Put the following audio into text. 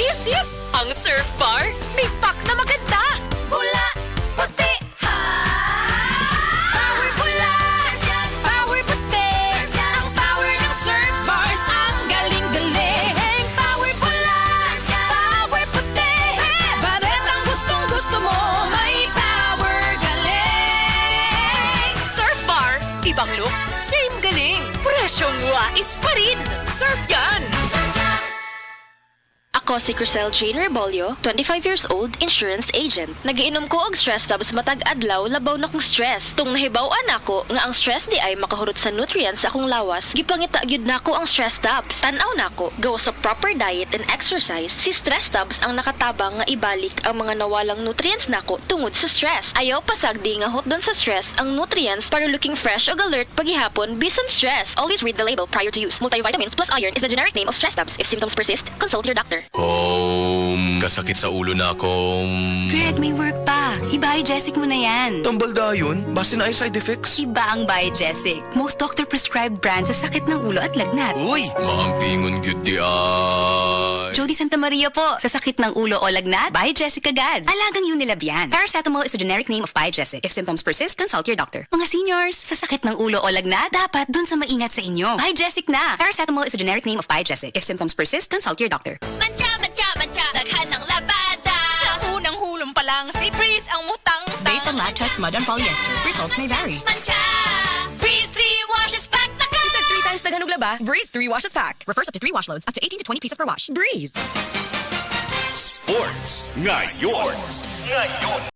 Yes! Ang Surf Bar, may pack na maganda! Bula, puti, ha! Power bula, surf yan, power puti. Surf yan, ang power ng surf bars, ang galing-galing. Power bula, surf yan, power puti. Baret ang gustong-gusto mo, may power galing. Surf Bar, ibang look, same galing. Presyong wais pa rin. Surf yan! Ako si Crisel Jane Rebolio, 25 years old, insurance agent. Nagiinom ko og stress tapos matag adlaw labaw na kong stress. Tung nahibaw-an ako nga ang stress di ay makahurot sa nutrients sa akong lawas, gipangita gyud nako ang stress tabs. Tan-aw nako, gawa sa proper diet and exercise, si stress tabs ang nakatabang nga ibalik ang mga nawalang nutrients nako tungod sa stress. Ayaw pasagdi nga hot doon sa stress ang nutrients para looking fresh ug alert paghihapon bisan stress. Always read the label prior to use. Multivitamins plus iron is the generic name of stress tabs. If symptoms persist, consult your doctor. Kasakit sa ulo na akong... Greg, may work pa. I-Biogesic mo na yan. Tambal dayon, base na ay side effects. Iba ang Biogesic. Most doctor-prescribed brand sa sakit ng ulo at lagnat. Uy, maampingon gyud di ay. Jody Santa Maria po. Sa sakit ng ulo o lagnat, Biogesic agad. Alagang Unilab yan. Paracetamol is a generic name of Biogesic. If symptoms persist, consult your doctor. Mga seniors, sa sakit ng ulo o lagnat, dapat dun sa maingat sa inyo. Biogesic na. Paracetamol is a generic name of Biogesic. If symptoms persist, consult your doctor. Mancha, daghan ng labada. Sa unang hulong pa lang, si Breeze ang mutang. Based on lab test mud and polyester, results may vary. Mancha, Breeze 3 washes pack na ka. Isag 3 times daghan og laba, Breeze 3 washes pack. Refers up to 3 wash loads, up to 18 to 20 pieces per wash. Breeze. Sports ngayon.